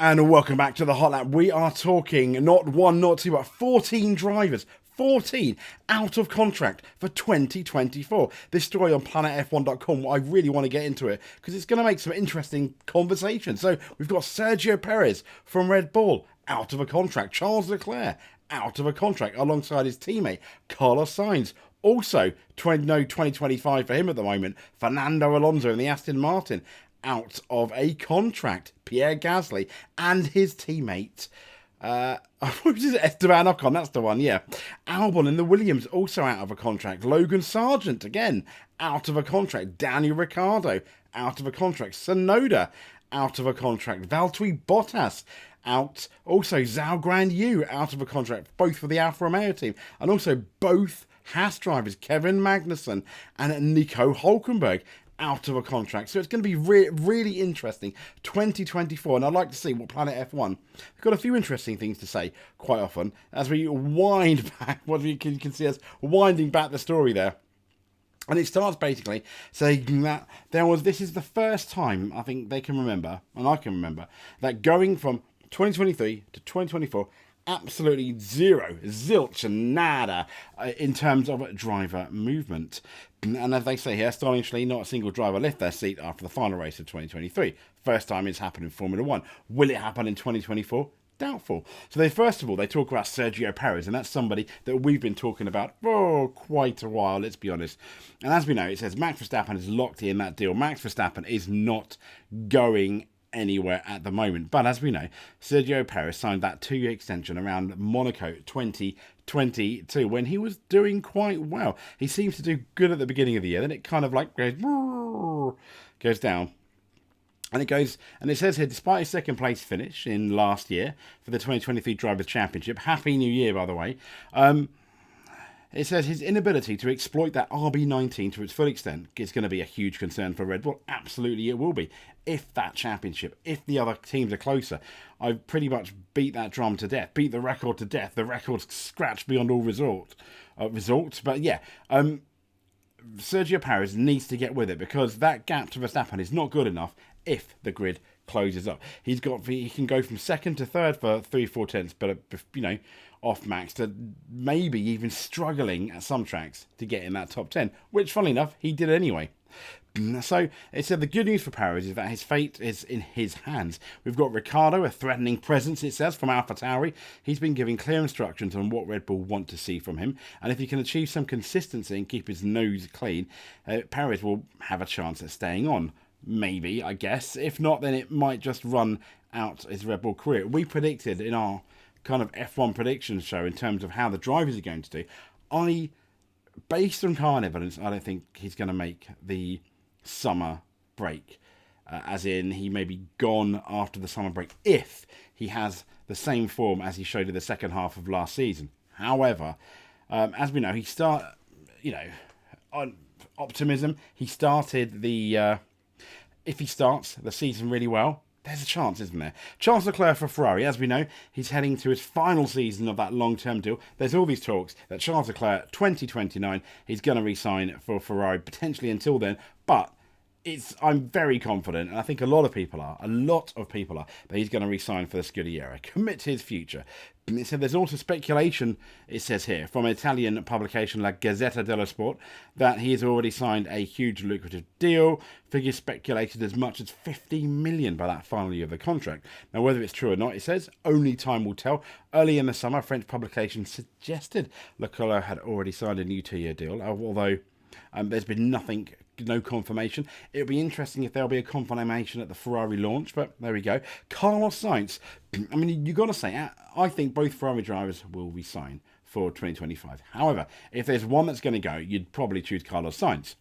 And welcome back to the Hot Lap. We are talking not one, not two, but 14 drivers. 14 out of contract for 2024. This story on planetf1.com, I really want to get into it because it's going to make some interesting conversation. So we've got Sergio Perez from Red Bull out of a contract. Charles Leclerc out of a contract alongside his teammate Carlos Sainz. Also, 2025 for him at the moment. Fernando Alonso in the Aston Martin out of a contract. Pierre Gasly and his teammate, Esteban Ocon, that's the one, yeah. Albon in the Williams also out of a contract. Logan Sargent again out of a contract. Daniel Ricciardo out of a contract. Sonoda out of a contract. Valtteri Bottas out. Also Zhao Guan Yu out of a contract, both for the Alfa Romeo team, and also both Haas drivers, Kevin Magnussen and Nico Hulkenberg, out of a contract. So it's going to be really interesting 2024, and I'd like to see what Planet F1, they've got a few interesting things to say quite often as we wind back, what you can see us winding back the story there. And it starts basically saying that this is the first time I think they can remember, and I can remember, that going from 2023 to 2024, absolutely zero, zilch and nada in terms of driver movement. And as they say here, astonishingly, not a single driver left their seat after the final race of 2023. First time it's happened in Formula 1. Will it happen in 2024? Doubtful. So first of all, they talk about Sergio Perez, and that's somebody that we've been talking about for quite a while, let's be honest. And as we know, it says Max Verstappen is locked in that deal. Max Verstappen is not going anywhere at the moment. But as we know, Sergio Perez signed that 2-year extension around Monaco 2022 when he was doing quite well. He seems to do good at the beginning of the year, then it kind of like goes down. And it says here, despite his second place finish in last year for the 2023 Drivers' Championship, Happy New Year, by the way, it says his inability to exploit that RB19 to its full extent is going to be a huge concern for Red Bull. Absolutely it will be. If that championship, if the other teams are closer, I've pretty much beat that drum to death, beat the record to death. The record's scratched beyond all results. But yeah, Sergio Perez needs to get with it because that gap to Verstappen is not good enough if the grid closes up. He can go from second to third for 3-4 tenths, but off Max, to maybe even struggling at some tracks to get in that top 10, which funnily enough he did anyway. So it said the good news for Perez is that his fate is in his hands. We've got Ricciardo, a threatening presence, it says, from AlphaTauri. He's been giving clear instructions on what Red Bull want to see from him, and if he can achieve some consistency and keep his nose clean, Perez will have a chance at staying on. Maybe, I guess. If not, then it might just run out his Red Bull career. We predicted in our kind of F1 predictions show in terms of how the drivers are going to do. Based on current evidence, I don't think he's going to make the summer break. As in, he may be gone after the summer break if he has the same form as he showed in the second half of last season. However, as we know, on optimism, he started if he starts the season really well, there's a chance, isn't there? Charles Leclerc for Ferrari, as we know, he's heading to his final season of that long-term deal. There's all these talks that Charles Leclerc, 2029, he's going to re-sign for Ferrari, potentially until then, but I'm very confident, and I think a lot of people are, that he's going to re-sign for the Scuderia, commit to his future. It said there's also speculation, it says here, from Italian publication La Gazzetta dello Sport, that he has already signed a huge lucrative deal. Figures speculated as much as 50 million by that final year of the contract. Now, whether it's true or not, it says, only time will tell. Early in the summer, a French publication suggested Leclerc had already signed a new 2-year deal, although there's been no confirmation. It'll be interesting if there'll be a confirmation at the Ferrari launch, but there we go. Carlos Sainz, I mean, you got to say, I think both Ferrari drivers will resign for 2025. However, if there's one that's going to go, you'd probably choose Carlos Sainz.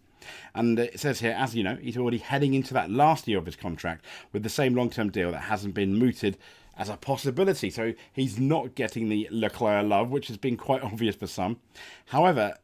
And it says here, as you know, he's already heading into that last year of his contract with the same long-term deal that hasn't been mooted as a possibility. So he's not getting the Leclerc love, which has been quite obvious for some. However,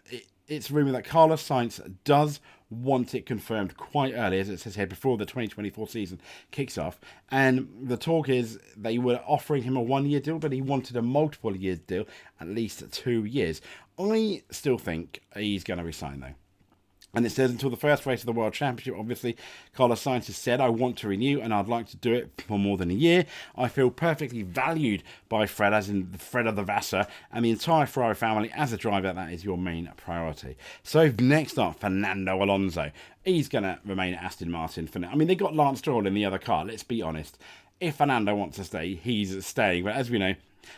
it's rumoured that Carlos Sainz does want it confirmed quite early, as it says here, before the 2024 season kicks off. And the talk is they were offering him a 1-year deal, but he wanted a multiple year deal, at least 2 years. I still think he's going to resign, though. And it says, until the first race of the World Championship, obviously, Carlos Sainz has said, I want to renew and I'd like to do it for more than a year. I feel perfectly valued by Fred, as in Fred of the Vassar, and the entire Ferrari family. As a driver, that is your main priority. So next up, Fernando Alonso. He's going to remain at Aston Martin for now. I mean, they got Lance Stroll in the other car, let's be honest. If Fernando wants to stay, he's staying. But as we know,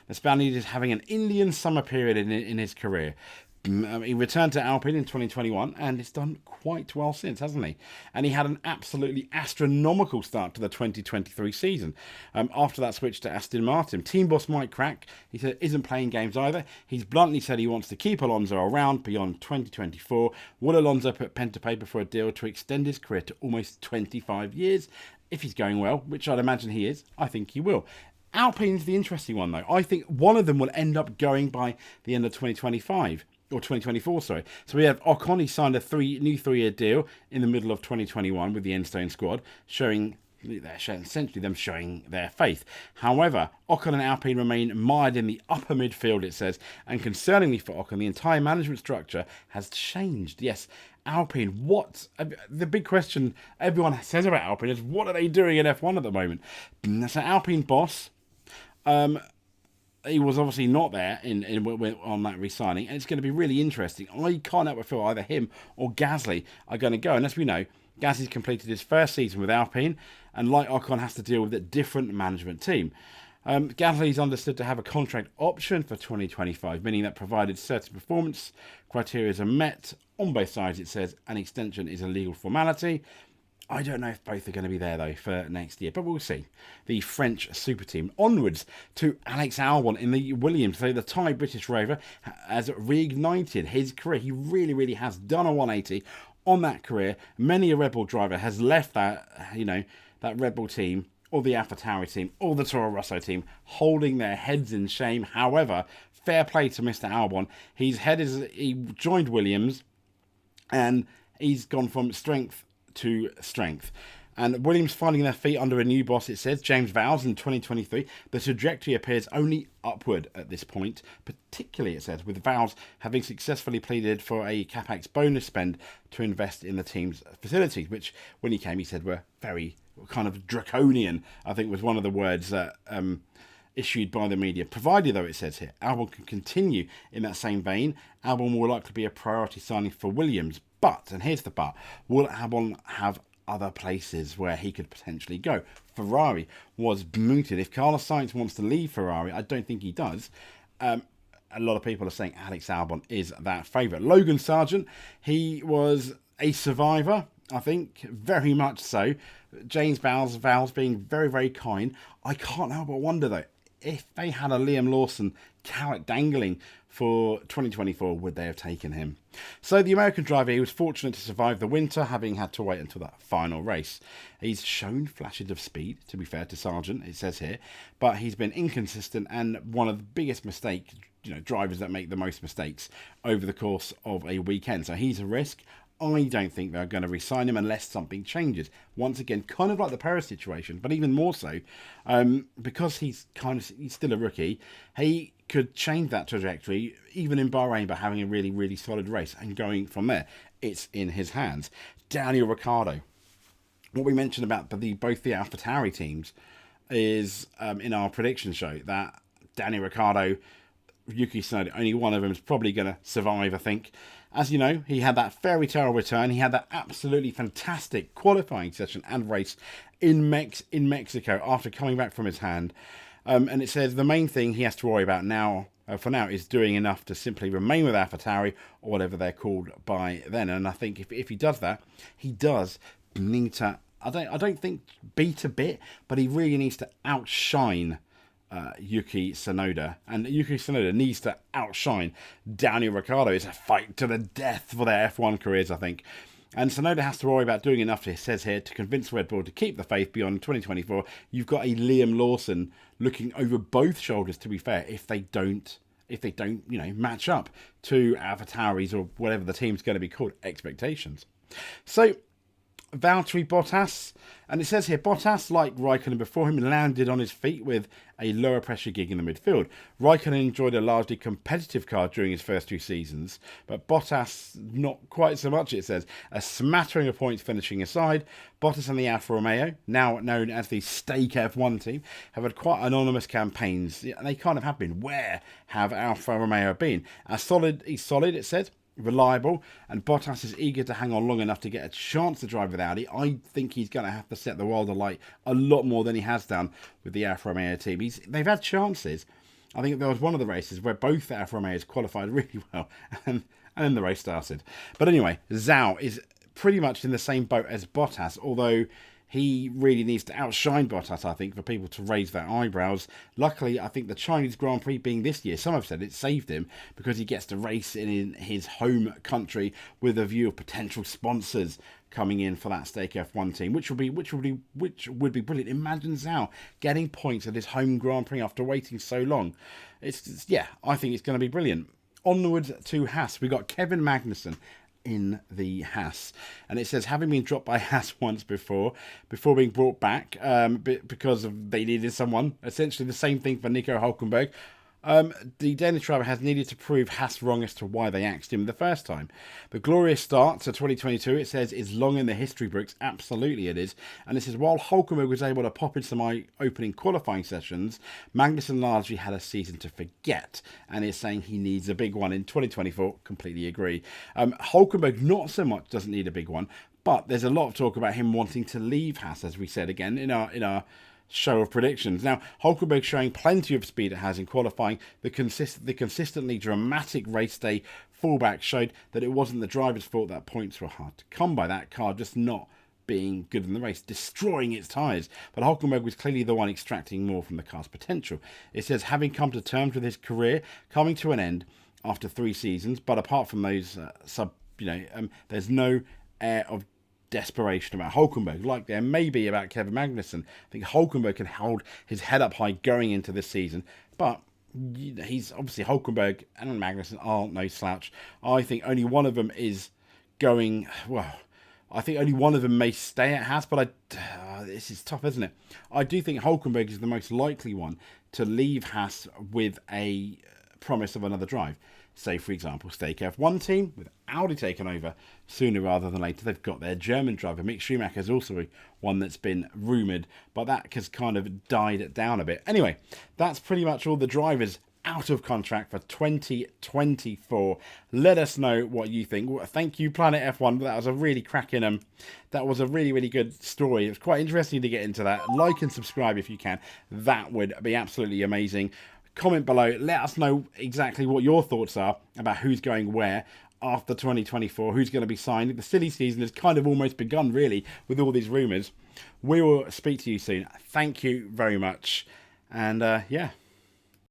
the Spaniard is having an Indian summer period in his career. He returned to Alpine in 2021 and it's done quite well since, hasn't he? And he had an absolutely astronomical start to the 2023 season. After that switch to Aston Martin, team boss Mike Crack, he said, isn't playing games either. He's bluntly said he wants to keep Alonso around beyond 2024. Will Alonso put pen to paper for a deal to extend his career to almost 25 years? If he's going well, which I'd imagine he is, I think he will. Alpine's the interesting one, though. I think one of them will end up going by the end of 2025. Or 2024, sorry. So we have Ocon. He signed a new 3-year deal in the middle of 2021 with the Enstone squad, essentially them showing their faith. However, Ocon and Alpine remain mired in the upper midfield, it says, and concerningly for Ocon, the entire management structure has changed. Yes, Alpine, the big question everyone says about Alpine is, what are they doing in F1 at the moment? So Alpine boss, he was obviously not there on that re-signing, and it's going to be really interesting. I can't help but feel either him or Gasly are going to go. And as we know, Gasly's completed his first season with Alpine, and like Ocon, has to deal with a different management team. Gasly's understood to have a contract option for 2025, meaning that provided certain performance criteria are met on both sides, it says, an extension is a legal formality. I don't know if both are going to be there, though, for next year, but we'll see. The French super team. Onwards to Alex Albon in the Williams. So the Thai British rover has reignited his career. He really, really has done a 180 on that career. Many a Red Bull driver has left that Red Bull team, or the AlphaTauri team, or the Toro Rosso team, holding their heads in shame. However, fair play to Mr. Albon. He joined Williams, and he's gone from strength to strength. And Williams finding their feet under a new boss, it says, James Vowles in 2023. The trajectory appears only upward at this point, particularly, it says, with Vowles having successfully pleaded for a CapEx bonus spend to invest in the team's facilities, which, when he came, he said were very kind of draconian, I think was one of the words that issued by the media. Provided, though, it says here, Albon can continue in that same vein, Albon will likely be a priority signing for Williams. But, and here's the but, will Albon have other places where he could potentially go? Ferrari was mooted. If Carlos Sainz wants to leave Ferrari, I don't think he does. A lot of people are saying Alex Albon is that favourite. Logan Sargent, he was a survivor, I think, very much so. James Vowles being very, very kind. I can't help but wonder, though, if they had a Liam Lawson carrot dangling for 2024, would they have taken him? So the American driver, he was fortunate to survive the winter, having had to wait until that final race. He's shown flashes of speed, to be fair to Sargent, it says here, but he's been inconsistent and one of the biggest mistakes, drivers that make the most mistakes over the course of a weekend. So he's a risk. I don't think they're going to re-sign him unless something changes. Once again, kind of like the Perez situation, but even more so, because he's still a rookie, he could change that trajectory, even in Bahrain, by having a really, really solid race and going from there. It's in his hands. Daniel Ricciardo. What we mentioned about both the AlphaTauri teams is in our prediction show that Daniel Ricciardo, Yuki Tsunoda, only one of them is probably going to survive, I think. As you know, he had that fairy tale return. He had that absolutely fantastic qualifying session and race in Mexico after coming back from his hand. And it says the main thing he has to worry about now, for now, is doing enough to simply remain with AlphaTauri, or whatever they're called by then. And I think if he does that, he does need to, I don't think beat a bit, but he really needs to outshine Yuki Tsunoda, and Yuki Tsunoda needs to outshine Daniel Ricciardo. It's a fight to the death for their F1 careers, I think. And Tsunoda has to worry about doing enough, it says here, to convince Red Bull to keep the faith beyond 2024. You've got a Liam Lawson looking over both shoulders, to be fair, if they don't match up to AlphaTauri's or whatever the team's going to be called expectations. So Valtteri Bottas, and it says here, Bottas, like Raikkonen before him, landed on his feet with a lower pressure gig in the midfield. Raikkonen enjoyed a largely competitive car during his first 2 seasons, but Bottas not quite so much, it says. A smattering of points finishing aside, Bottas and the Alfa Romeo, now known as the Stake F1 team, have had quite anonymous campaigns. They kind of have been. Where have Alfa Romeo been? He's solid, it said. Reliable, and Bottas is eager to hang on long enough to get a chance to drive with Audi. I think he's going to have to set the world alight a lot more than he has done with the Alfa Romeo team. They've had chances. I think there was one of the races where both Alfa Romeos qualified really well, and then the race started. But anyway, Zhou is pretty much in the same boat as Bottas, although he really needs to outshine Bottas, I think, for people to raise their eyebrows. Luckily, I think the Chinese Grand Prix being this year, some have said it saved him because he gets to race in his home country with a view of potential sponsors coming in for that Stake F1 team, which would be brilliant. Imagine Zhou getting points at his home Grand Prix after waiting so long. I think it's going to be brilliant. Onwards to Haas, we got Kevin Magnussen in the Haas, and it says, having been dropped by Haas once before being brought back because they needed someone, essentially the same thing for Nico Hulkenberg. The Danish driver has needed to prove Haas wrong as to why they axed him the first time. The glorious start to 2022, it says, is long in the history books. Absolutely it is. And it says, while Hulkenberg was able to pop into my opening qualifying sessions, Magnussen largely had a season to forget, and is saying he needs a big one in 2024. Completely agree. Hulkenberg not so much doesn't need a big one, but there's a lot of talk about him wanting to leave Haas, as we said again in our show of predictions. Now, Hulkenberg showing plenty of speed it has in qualifying. The consistently dramatic race day fallback showed that it wasn't the driver's fault that points were hard to come by. That car just not being good in the race, destroying its tyres. But Hulkenberg was clearly the one extracting more from the car's potential. It says, having come to terms with his career coming to an end after 3 seasons, but apart from those there's no air of desperation about Hulkenberg like there may be about Kevin Magnussen. I think Hulkenberg can hold his head up high going into this season, but he's obviously, Hulkenberg and Magnussen aren't no slouch. I think only one of them is going, well, I think only one of them may stay at Haas, but this is tough, isn't it? I do think Hulkenberg is the most likely one to leave Haas with a promise of another drive. Say, for example, Stake F1 team with Audi taking over sooner rather than later. They've got their German driver. Mick Schumacher is also one that's been rumoured, but that has kind of died down a bit. Anyway, that's pretty much all the drivers out of contract for 2024. Let us know what you think. Thank you, Planet F1. That was a really cracking, that was a really, really good story. It was quite interesting to get into that. Like and subscribe if you can. That would be absolutely amazing. Comment below, let us know exactly what your thoughts are about who's going where after 2024, who's going to be signed. The silly season has kind of almost begun, really, with all these rumours. We will speak to you soon. Thank you very much. And, yeah.